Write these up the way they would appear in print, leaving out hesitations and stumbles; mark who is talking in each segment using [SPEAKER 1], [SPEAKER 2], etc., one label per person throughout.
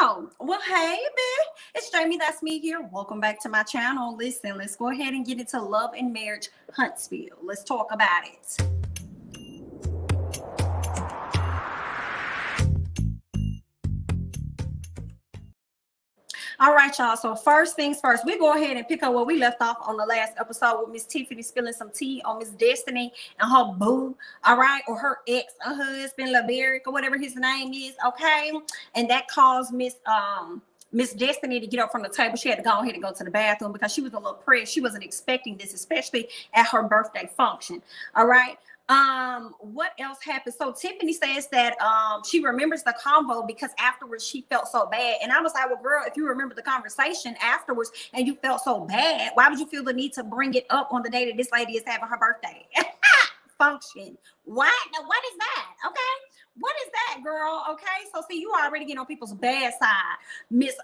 [SPEAKER 1] Oh, well, hey, man. It's Jamie. That's me here. Welcome back to my channel. Listen, let's go ahead and get into love and marriage Huntsville. Let's talk about it. All right, y'all. So first things first, we go ahead and pick up where we left off on the last episode with Miss Tiffany spilling some tea on Miss Destiny and her boo, all right, or her ex, her husband, LeBerick, or whatever his name is, okay? And that caused Miss Destiny to get up from the table. She had to go ahead and go to the bathroom because she was a little pressed. She wasn't expecting this, especially at her birthday function. All right. What else happened? So Tiffany says that she remembers the convo because afterwards she felt so bad. And I was like, well, girl, if you remember the conversation afterwards and you felt so bad, why would you feel the need to bring it up on the day that this lady is having her birthday function? What is that? Okay. What is that, girl? Okay, so see, you already get on people's bad side, Miss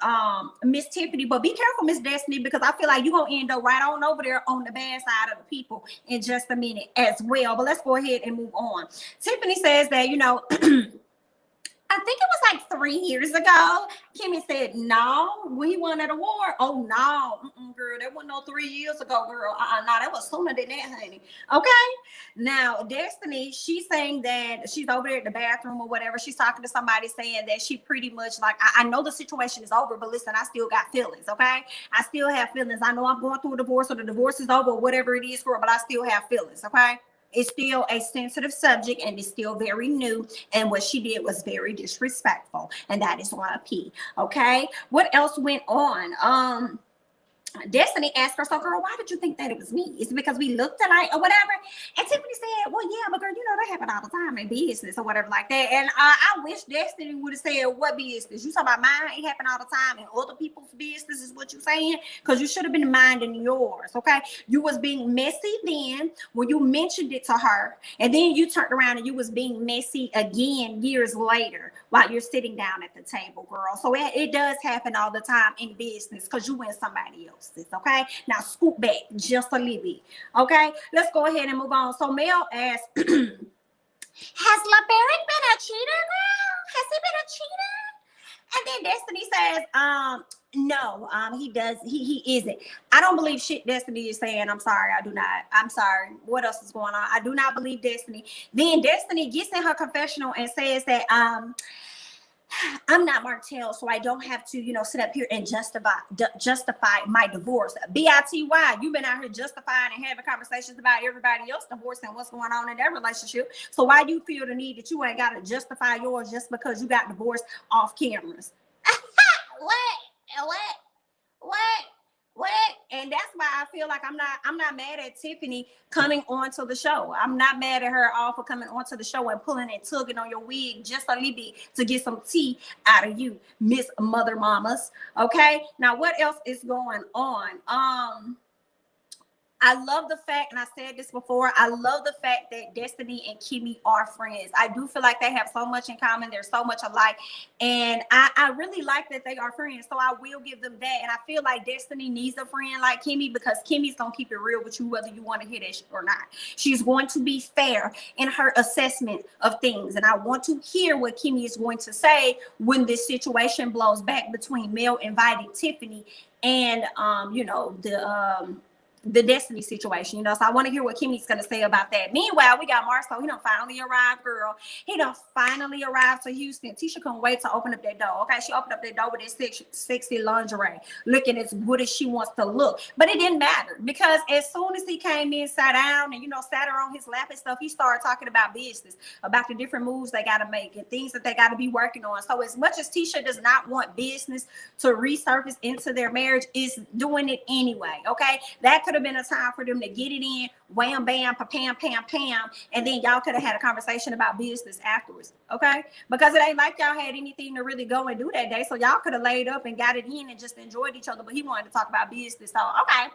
[SPEAKER 1] Tiffany. But be careful, Miss Destiny, because I feel like you're gonna end up right on over there on the bad side of the people in just a minute as well. But let's go ahead and move on. Tiffany says that, I think it was like 3 years ago. Kimmy said, no, we won an award. Oh, no, girl, that wasn't no 3 years ago, girl. No, that was sooner than that, honey. Okay. Now, Destiny, she's saying that she's over there at the bathroom or whatever. She's talking to somebody saying that she pretty much like, I know the situation is over, but listen, I still got feelings, okay? I still have feelings. I know I'm going through a divorce or the divorce is over, or whatever it is, girl, but I still have feelings, okay? It's still a sensitive subject and it's still very new. And what she did was very disrespectful. And that is why I pee. Okay. What else went on? Destiny asked her, so girl, why did you think that it was me? Is it because we looked alike or whatever? And Tiffany said, well, yeah, but girl, that happen all the time in business or whatever like that. And I wish Destiny would have said, what business? You talking about mine? It happen all the time in other people's business is what you're saying? Because you should have been minding yours, okay? You was being messy then when you mentioned it to her. And then you turned around and you was being messy again years later while you're sitting down at the table, girl. So it does happen all the time in business because you win somebody else. Okay, now scoop back just a little bit. Okay, let's go ahead and move on. So Mel asked, has LeBerick been a cheater, girl? Has he been a cheater? And then Destiny says, no, he isn't. I don't believe shit Destiny is saying. I'm sorry, I do not. I'm sorry. What else is going on? I do not believe Destiny. Then Destiny gets in her confessional and says that I'm not Martell, so I don't have to, sit up here and justify my divorce. B-I-T-Y, you've been out here justifying and having conversations about everybody else divorce and what's going on in their relationship. So why do you feel the need that you ain't got to justify yours just because you got divorced off cameras? What? And that's why I feel like I'm not mad at Tiffany coming onto the show. I'm not mad at her all for coming onto the show and pulling and tugging on your wig just a little bit to get some tea out of you, Miss Mother Mamas. Okay. Now, what else is going on? I love the fact, and I said this before, I love the fact that Destiny and Kimmy are friends. I do feel like they have so much in common. They're so much alike. And I really like that they are friends. So I will give them that. And I feel like Destiny needs a friend like Kimmy because Kimmy's going to keep it real with you whether you want to hear that shit or not. She's going to be fair in her assessment of things. And I want to hear what Kimmy is going to say when this situation blows back between Mel inviting Tiffany and, the Destiny situation, so I want to hear what Kimmy's gonna say about that. Meanwhile, we got Marlo. He done finally arrived, girl. He done finally arrived to Houston. Tisha couldn't wait to open up that door. Okay, she opened up that door with this sexy lingerie, looking as good as she wants to look. But it didn't matter because as soon as he came in, sat down, and sat her on his lap and stuff, he started talking about business, about the different moves they gotta make and things that they gotta be working on. So as much as Tisha does not want business to resurface into their marriage, is doing it anyway. Okay, that could have been a time for them to get it in, wham, bam, pam, pam, and then y'all could have had a conversation about business afterwards, okay? Because it ain't like y'all had anything to really go and do that day, so y'all could have laid up and got it in and just enjoyed each other, but he wanted to talk about business. So, okay,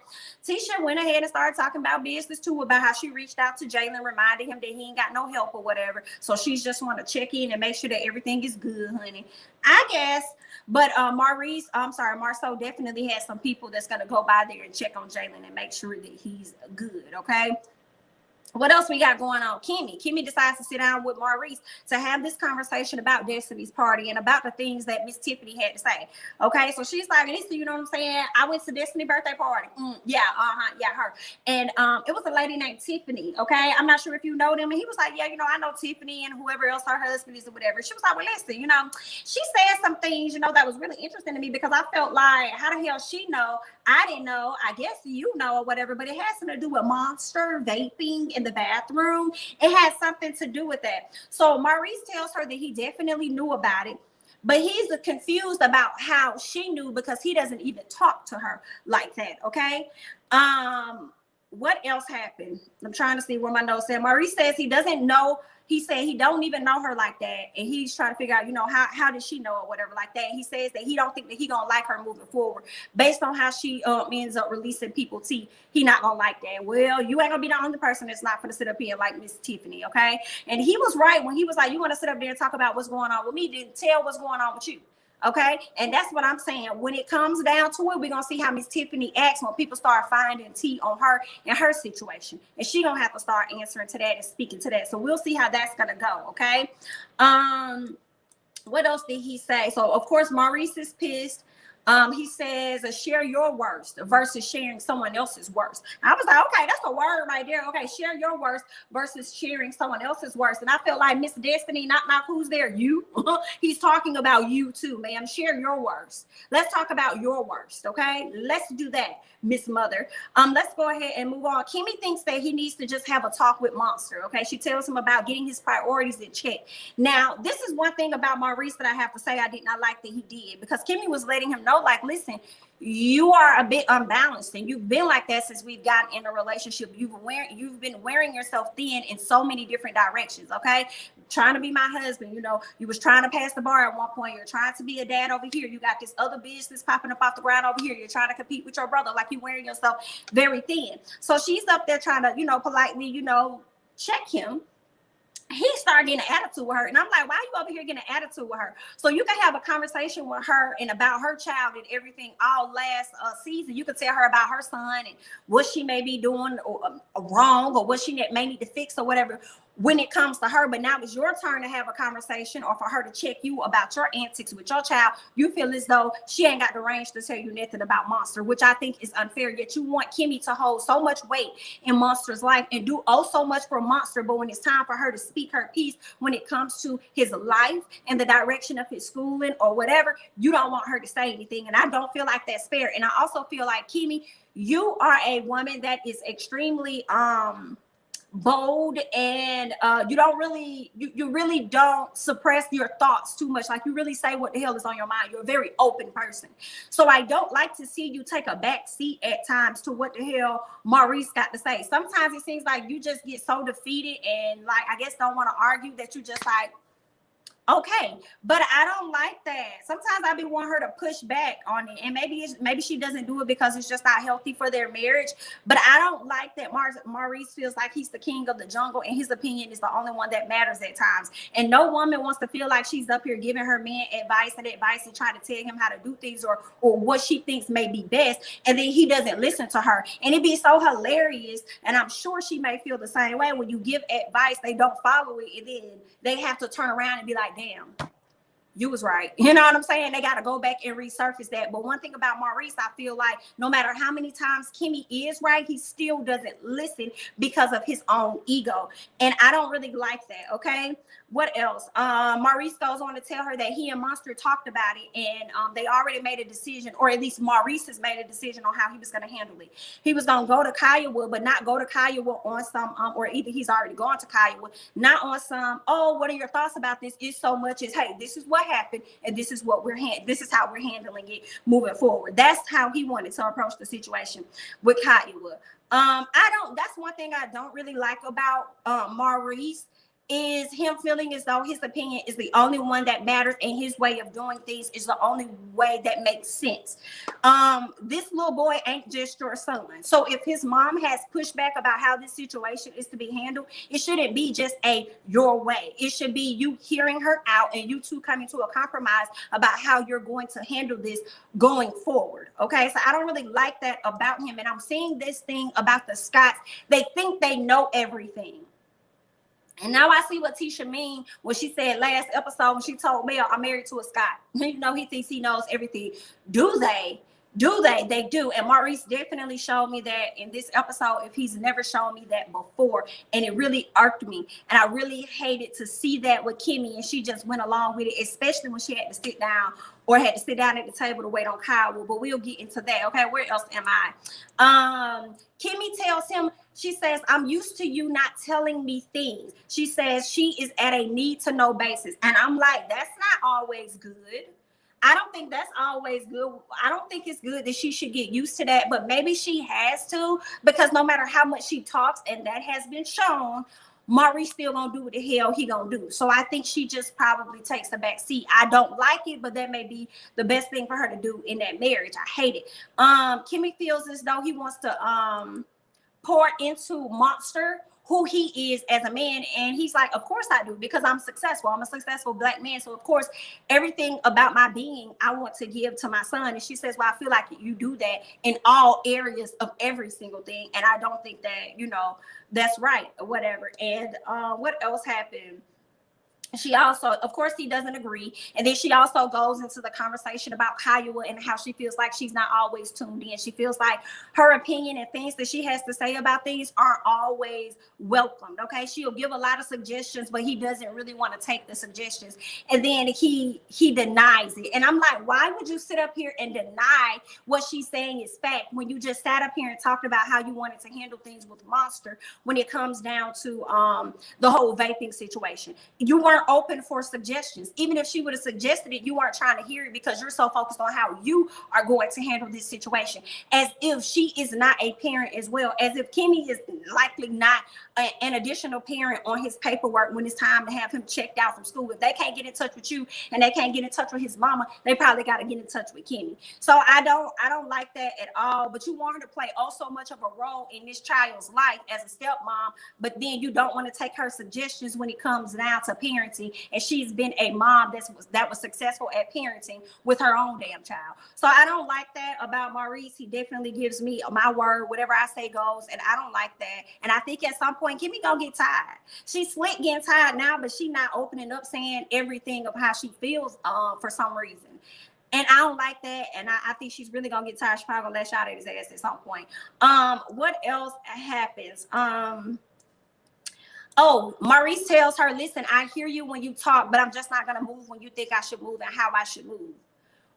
[SPEAKER 1] Tisha went ahead and started talking about business too, about how she reached out to Jalen, reminded him that he ain't got no help or whatever, so she's just want to check in and make sure that everything is good, honey. I guess. But Marlo definitely has some people that's going to go by there and check on Jalen and make sure that he's good, okay? what else we got going on? Kimmy decides to sit down with Maurice to have this conversation about Destiny's party and about the things that Miss Tiffany had to say. Okay, so she's like, Lisa, you know what I'm saying? I went to Destiny birthday party. Yeah, her. And it was a lady named Tiffany. Okay, I'm not sure if you know them. And he was like, yeah, you know, I know Tiffany and whoever else her husband is or whatever. She was like, well, listen, you know, she said some things, you know, that was really interesting to me because I felt like, how the hell she know? I didn't know. I guess you know or whatever, but it has something to do with Monster vaping in the bathroom. It has something to do with that. So Maurice tells her that he definitely knew about it, but he's confused about how she knew because he doesn't even talk to her like that. Okay. What else happened? I'm trying to see where my notes said. Maurice says he doesn't know. He said he don't even know her like that. And he's trying to figure out, you know, how did she know or whatever like that. And he says that he don't think that he gonna like her moving forward based on how she ends up releasing people tea. He not gonna like that. Well, you ain't gonna be the only person that's not gonna sit up here and like Miss Tiffany, okay? And he was right when he was like, you want to sit up there and talk about what's going on with me, then tell what's going on with you. Okay, and that's what I'm saying. When it comes down to it, we're gonna see how Miss Tiffany acts when people start finding tea on her and her situation, and she gonna have to start answering to that and speaking to that. So we'll see how that's gonna go. Okay. What else did he say? So of course Maurice is pissed. He says, share your worst versus sharing someone else's worst. I was like, okay, that's a word right there. Okay, share your worst versus sharing someone else's worst. And I feel like Miss Destiny, not who's there, you. He's talking about you too, ma'am. Share your worst. Let's talk about your worst, okay? Let's do that, Miss Mother. Let's go ahead and move on. Kimmy thinks that he needs to just have a talk with Monster, okay? She tells him about getting his priorities in check. Now, this is one thing about Maurice that I have to say I did not like that he did, because Kimmy was letting him know, like, listen, you are a bit unbalanced, and you've been like that since we've gotten in a relationship. You've been wearing yourself thin in so many different directions. Okay, trying to be my husband, you know, you was trying to pass the bar at one point. You're trying to be a dad over here. You got this other business popping up off the ground over here. You're trying to compete with your brother, like you wearing yourself very thin. So she's up there trying to, you know, politely, you know, check him. He started getting an attitude with her, and I'm like, why are you over here getting an attitude with her? So you can have a conversation with her and about her child and everything all last season. You could tell her about her son and what she may be doing wrong, or what she may need to fix or whatever when it comes to her. But now it's your turn to have a conversation, or for her to check you about your antics with your child. You feel as though she ain't got the range to tell you nothing about Monster, which I think is unfair. Yet you want Kimmy to hold so much weight in Monster's life and do oh so much for Monster, but when it's time for her to speak her piece when it comes to his life and the direction of his schooling or whatever, you don't want her to say anything. And I don't feel like that's fair. And I also feel like, Kimmy, you are a woman that is extremely bold, and you really don't suppress your thoughts too much. Like, you really say what the hell is on your mind. You're a very open person. So I don't like to see you take a back seat at times to what the hell Maurice got to say. Sometimes it seems like you just get so defeated and, like, I guess don't want to argue, that you just like, okay, but I don't like that. Sometimes I be wanting her to push back on it, and maybe she doesn't do it because it's just not healthy for their marriage. But I don't like that Maurice feels like he's the king of the jungle, and his opinion is the only one that matters at times. And no woman wants to feel like she's up here giving her man advice and trying to tell him how to do things or what she thinks may be best, and then he doesn't listen to her. And it'd be so hilarious, and I'm sure she may feel the same way, when you give advice, they don't follow it, and then they have to turn around and be like, damn, you was right. You know what I'm saying? They got to go back and resurface that. But one thing about Maurice, I feel like no matter how many times Kimmy is right, he still doesn't listen because of his own ego. And I don't really like that. Okay. What else? Maurice goes on to tell her that he and Monster talked about it, and they already made a decision, or at least Maurice has made a decision on how he was going to handle it. He was going to go to Kiowa, but not go to Kiowa on some, or either he's already gone to Kiowa, not on some, oh, what are your thoughts about this? It's so much as, hey, this is what happened, and this is what this is how we're handling it moving forward. That's how he wanted to approach the situation with Kiowa. That's one thing I don't really like about Maurice. is him feeling as though his opinion is the only one that matters and his way of doing things is the only way that makes sense. This little boy ain't just your son. So if his mom has pushback about how this situation is to be handled, it shouldn't be just your way. It should be you hearing her out and you two coming to a compromise about how you're going to handle this going forward. Okay, so I don't really like that about him. And I'm seeing this thing about the Scotts. They think they know everything. And now I see what Tisha mean when she said last episode when she told Mel, I'm married to a Scott. You know, he thinks he knows everything. Do they? Do they? They do. And Maurice definitely showed me that in this episode if he's never shown me that before. And it really irked me. And I really hated to see that with Kimmy. And she just went along with it, especially when she had to sit down or had to sit down at the table to wait on Kyle. But we'll get into that. Okay, where else am I? Kimmy tells him, she says, I'm used to you not telling me things. She says she is at a need to know basis. And I'm like, that's not always good. I don't think that's always good. I don't think it's good that she should get used to that, but maybe she has to, because no matter how much she talks, and that has been shown, Maurice still gonna do what the hell he gonna do. So I think she just probably takes the back seat. I don't like it, but that may be the best thing for her to do in that marriage. I hate it. Kimmy feels as though he wants to pour into Monster who he is as a man, and he's like, of course I do, because I'm successful. I'm a successful Black man, so of course everything about my being I want to give to my son. And she says, well, I feel like you do that in all areas of every single thing, and I don't think that, you know, that's right or whatever. And what else happened? She also, of course, he doesn't agree. And then she also goes into the conversation about Kyle and how she feels like she's not always tuned in. She feels like her opinion and things that she has to say about things aren't always welcomed. Okay, she'll give a lot of suggestions, but he doesn't really want to take the suggestions. And then he denies it. And I'm like, why would you sit up here and deny what she's saying is fact when you just sat up here and talked about how you wanted to handle things with Monster when it comes down to the whole vaping situation? You weren't open for suggestions. Even if she would have suggested it, you weren't trying to hear it because you're so focused on how you are going to handle this situation, as if she is not a parent as well, as if Kimmy is likely not an additional parent on his paperwork when it's time to have him checked out from school. If they can't get in touch with you and they can't get in touch with his mama, they probably got to get in touch with Kimmy. So I don't like that at all. But you want her to play so much of a role in this child's life as a stepmom, but then you don't want to take her suggestions when it comes down to parenting. And she's been a mom that was successful at parenting with her own damn child. So I don't like that about Maurice. He definitely gives me my word. Whatever I say goes, and I don't like that. And I think at some point, Kimmy gonna get tired. She's slick getting tired now, but she not opening up saying everything of how she feels for some reason. And I don't like that. And I think she's really gonna get tired. She's probably gonna lash out at his ass at some point. What else happens? Oh, Maurice tells her, listen, I hear you when you talk, but I'm just not going to move when you think I should move and how I should move.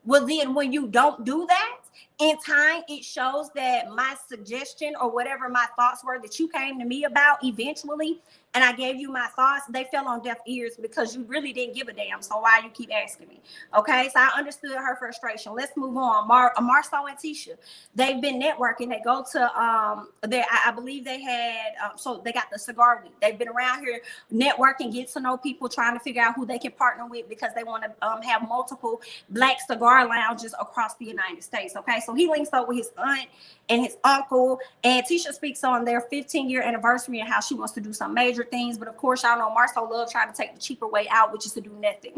[SPEAKER 1] Well, then when you don't do that, in time, it shows that my suggestion or whatever my thoughts were that you came to me about eventually, and I gave you my thoughts, they fell on deaf ears because you really didn't give a damn. So why you keep asking me? Okay, so I understood her frustration. Let's move on. Marlo and Tisha, they've been networking. They go to I believe they had so they got the cigar week. They've been around here networking, get to know people, trying to figure out who they can partner with because they want to have multiple Black cigar lounges across the United States. Okay, so he links up with his aunt and his uncle, and Tisha speaks on their 15-year anniversary and how she wants to do some major things. But of course, y'all know Marlo loves trying to take the cheaper way out, which is to do nothing.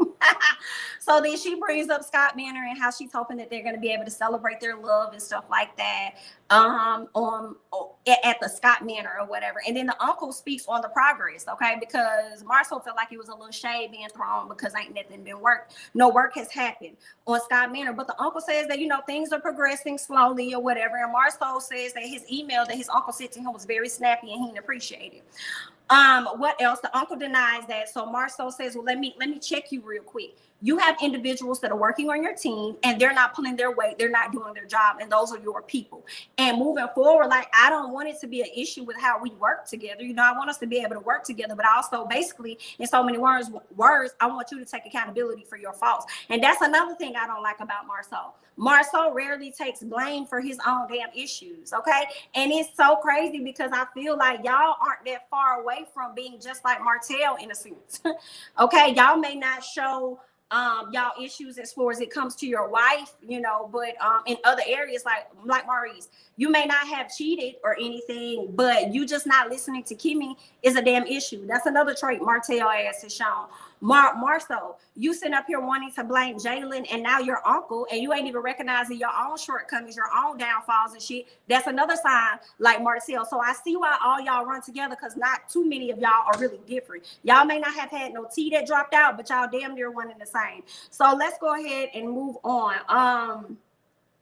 [SPEAKER 1] So then she brings up Scott Manor and how she's hoping that they're going to be able to celebrate their love and stuff like that at the Scott Manor or whatever. And then the uncle speaks on the progress, okay, because Marlo felt like it was a little shade being thrown because ain't nothing been worked. No work has happened on Scott Manor. But the uncle says that, you know, things are progressing slowly or whatever. And Marlo says that his email that his uncle sent to him was very snappy and he didn't appreciate it. What else? The uncle denies that. So Marlo says, well, let me check you real quick. You have individuals that are working on your team and they're not pulling their weight, they're not doing their job, and those are your people. And moving forward, like, I don't want it to be an issue with how we work together. You know, I want us to be able to work together, but also basically, in so many words, I want you to take accountability for your faults. And that's another thing I don't like about Marceau. Marceau rarely takes blame for his own damn issues, okay? And it's so crazy because I feel like y'all aren't that far away from being just like Martell in a sense, okay? Y'all may not show y'all issues as far as it comes to your wife, you know, but in other areas like Maurice, you may not have cheated or anything, but you just not listening to Kimmy is a damn issue. That's another trait Martell ass has shown. Marceau, you sitting up here wanting to blame Jalen and now your uncle, and you ain't even recognizing your own shortcomings, your own downfalls and shit. That's another sign like Marcel. So I see why all y'all run together, because not too many of y'all are really different. Y'all may not have had no tea that dropped out, but y'all damn near one and the same. So let's go ahead and move on.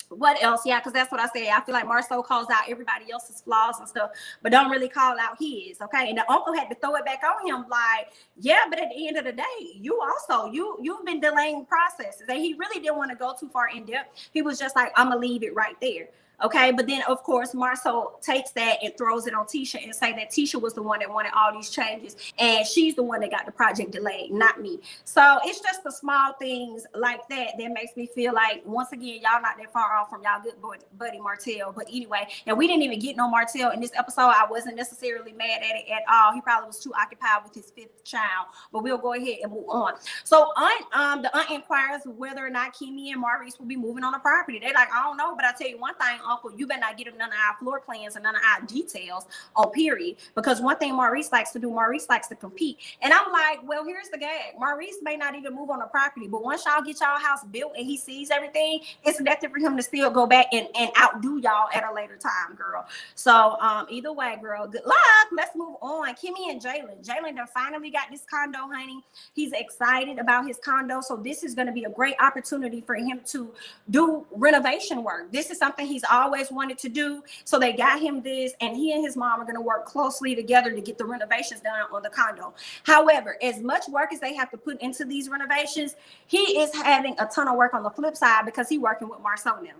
[SPEAKER 1] What else? Yeah, because that's what I said. I feel like Marceau calls out everybody else's flaws and stuff, but don't really call out his, okay? And the uncle had to throw it back on him, like, yeah, but at the end of the day, you've been delaying processes. And he really didn't want to go too far in depth. He was just like, I'm gonna leave it right there. Okay, but then of course Marceau takes that and throws it on Tisha and say that Tisha was the one that wanted all these changes and she's the one that got the project delayed, not me. So it's just the small things like that that makes me feel like, once again, y'all not that far off from y'all good buddy Martell. But anyway, and we didn't even get no Martell in this episode. I wasn't necessarily mad at it at all. He probably was too occupied with his 5th child, but we'll go ahead and move on. So the aunt inquires whether or not Kimmy and Maurice will be moving on the property. They're like, I don't know, but I tell you one thing, Uncle, you better not get him none of our floor plans and none of our details on period. Because one thing Maurice likes to do, Maurice likes to compete. And I'm like, well, here's the gag. Maurice may not even move on the property, but once y'all get y'all house built and he sees everything, it's nothing for him to still go back and outdo y'all at a later time, girl. So either way, girl, good luck. Let's move on. Kimmy and Jalen. Jalen done finally got this condo, honey. He's excited about his condo. So this is going to be a great opportunity for him to do renovation work. This is something he's always wanted to do. So they got him this, and he and his mom are going to work closely together to get the renovations done on the condo. However, as much work as they have to put into these renovations, he is having a ton of work on the flip side because he's working with Marceau now.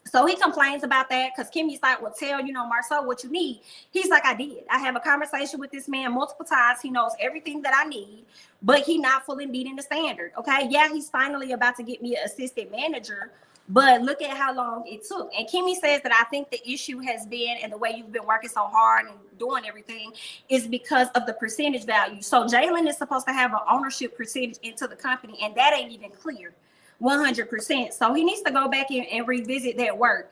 [SPEAKER 1] So he complains about that because Kimmy's like, well, tell, Marceau what you need. He's like, I did. I have a conversation with this man multiple times. He knows everything that I need, but he not fully meeting the standard. Okay. Yeah, he's finally about to get me an assistant manager, but look at how long it took. And Kimmy says that I think the issue has been, and the way you've been working so hard and doing everything, is because of the percentage value. So Jalen is supposed to have an ownership percentage into the company, and that ain't even clear 100%. So he needs to go back and revisit that work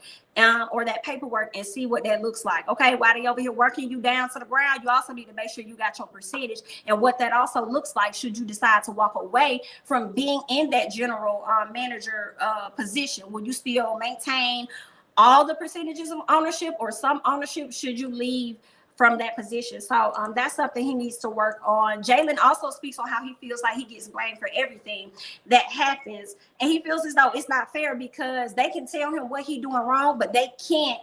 [SPEAKER 1] or that paperwork and see what that looks like. Okay, while they over here working you down to the ground, you also need to make sure you got your percentage and what that also looks like should you decide to walk away from being in that general manager position. Will you still maintain all the percentages of ownership or some ownership should you leave from that position? So that's something he needs to work on. Jalen also speaks on how he feels like he gets blamed for everything that happens. And he feels as though it's not fair because they can tell him what he's doing wrong, but they can't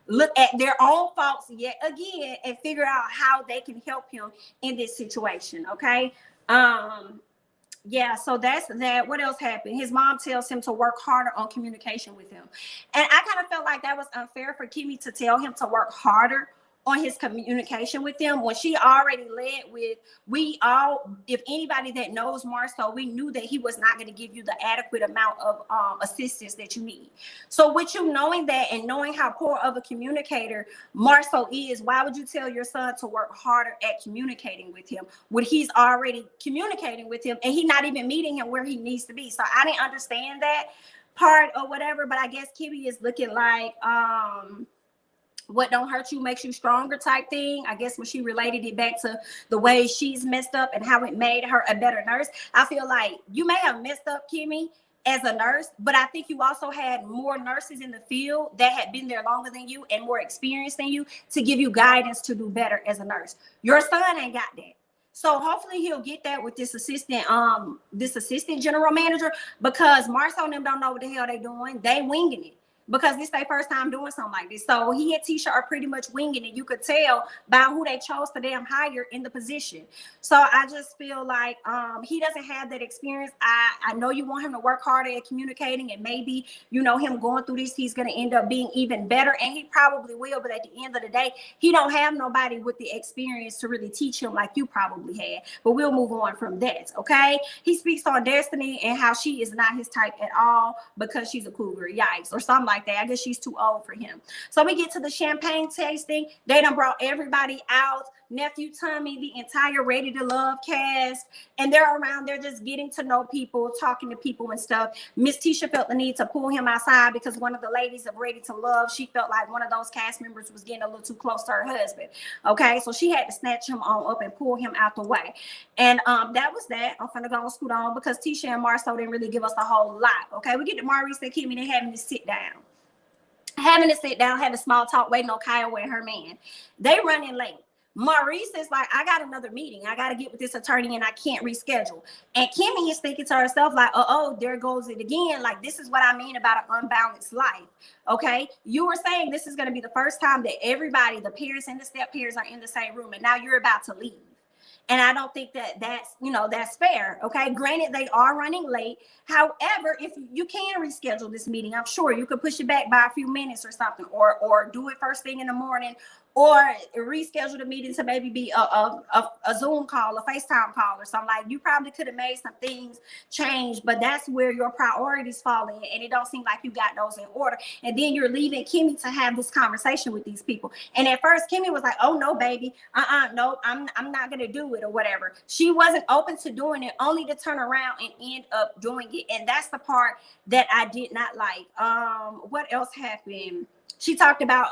[SPEAKER 1] look at their own faults yet again and figure out how they can help him in this situation. Okay. Yeah, so that's that. What else happened? His mom tells him to work harder on communication with him. And I kind of felt like that was unfair for Kimmy to tell him to work harder on his communication with them when she already led with, if anybody that knows Marceau, we knew that he was not going to give you the adequate amount of assistance that you need. So with you knowing that and knowing how poor of a communicator Marceau is, why would you tell your son to work harder at communicating with him when he's already communicating with him and he's not even meeting him where he needs to be? So I didn't understand that part or whatever, but I guess Kimmy is looking like what don't hurt you makes you stronger type thing. I guess when she related it back to the way she's messed up and how it made her a better nurse. I feel like you may have messed up, Kimmy, as a nurse, but I think you also had more nurses in the field that had been there longer than you and more experienced than you to give you guidance to do better as a nurse. Your son ain't got that. So hopefully he'll get that with this assistant general manager, because Marceau and them don't know what the hell they doing. They winging it. because this their first time doing something like this. So he and Tisha are pretty much winging it. You could tell by who they chose to damn hire in the position. So I just feel like he doesn't have that experience. I know you want him to work harder at communicating, and maybe, you know, him going through this, he's going to end up being even better, and he probably will. But at the end of the day, he don't have nobody with the experience to really teach him like you probably had. But we'll move on from that, okay? He speaks on Destiny and how she is not his type at all because she's a cougar, yikes, or something like that. I guess she's too old for him. So we get to the champagne tasting. They done brought everybody out. Nephew Tommy, the entire Ready to Love cast, and they're around there just getting to know people, talking to people and stuff. Miss Tisha felt the need to pull him outside because one of the ladies of Ready to Love, she felt like one of those cast members was getting a little too close to her husband. Okay, so she had to snatch him on up and pull him out the way. And that was that. I'm finna go and scoot on because Tisha and Marlo didn't really give us a whole lot. Okay, we get to Maurice and Kimmy, they having to sit down. Having a small talk, waiting on Kyle and her man. They running late. Maurice is like, I got another meeting. I got to get with this attorney and I can't reschedule. And Kimmy is thinking to herself like, oh, there goes it again. Like, this is what I mean about an unbalanced life. Okay. You were saying this is going to be the first time that everybody, the parents and the step parents, are in the same room. And now you're about to leave. And I don't think that that's fair. Okay. Granted, they are running late. However, if you can reschedule this meeting, I'm sure you could push it back by a few minutes or something, or do it first thing in the morning, or reschedule the meeting to maybe be a Zoom call, a FaceTime call or something. Like, you probably could have made some things change, but that's where your priorities fall in, and it don't seem like you got those in order. And then you're leaving Kimmy to have this conversation with these people. And at first, Kimmy was like, oh, no, baby, no, I'm not going to do it or whatever. She wasn't open to doing it, only to turn around and end up doing it. And that's the part that I did not like. What else happened? He talked about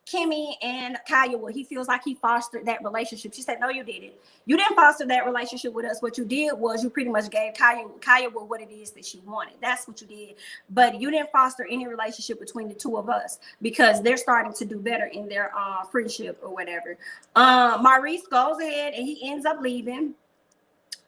[SPEAKER 1] Kimmy and Kyle. Well, he feels like he fostered that relationship. She said, no, you didn't. You didn't foster that relationship with us. What you did was you pretty much gave Kyle what it is that she wanted. That's what you did. But you didn't foster any relationship between the two of us, because they're starting to do better in their friendship or whatever. Maurice goes ahead and he ends up leaving.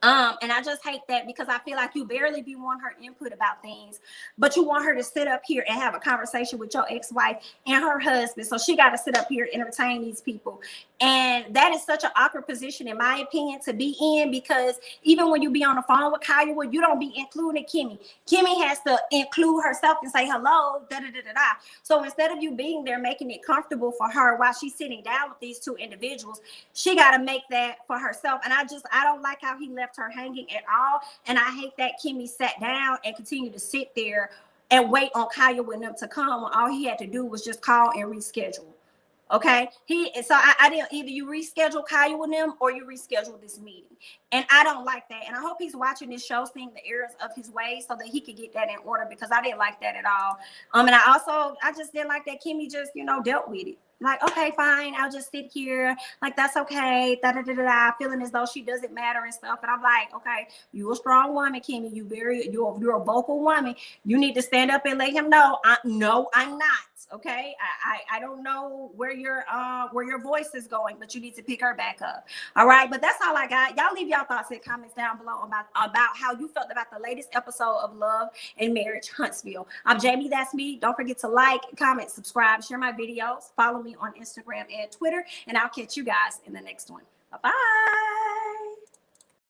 [SPEAKER 1] And I just hate that, because I feel like you barely be want her input about things, but you want her to sit up here and have a conversation with your ex-wife and her husband. So she got to sit up here and entertain these people. And that is such an awkward position, in my opinion, to be in, because even when you be on the phone with Kyle, you don't be including Kimmy. Kimmy has to include herself and say hello, da-da-da-da-da. So instead of you being there making it comfortable for her while she's sitting down with these two individuals, she got to make that for herself. And I don't like how he left her hanging at all. And I hate that Kimmy sat down and continued to sit there and wait on Kyle and them to come, when all he had to do was just call and reschedule. Okay, I didn't, either you reschedule Kyle with them or you reschedule this meeting, and I don't like that. And I hope he's watching this show, seeing the errors of his ways, so that he could get that in order, because I didn't like that at all. And I just didn't like that Kimmy just dealt with it. Like, okay, fine, I'll just sit here. Like, that's okay. Feeling as though she doesn't matter and stuff. And I'm like, okay, you're a strong woman, Kimmy. You're a vocal woman. You need to stand up and let him know. No, I'm not. Okay, I don't know where your voice is going, but you need to pick her back up. All right, but that's all I got. Y'all leave y'all thoughts and comments down below about how you felt about the latest episode of Love and Marriage Huntsville. I'm Jamie, that's me. Don't forget to like, comment, subscribe, share my videos, follow me on Instagram and Twitter, and I'll catch you guys in the next one. Bye-bye.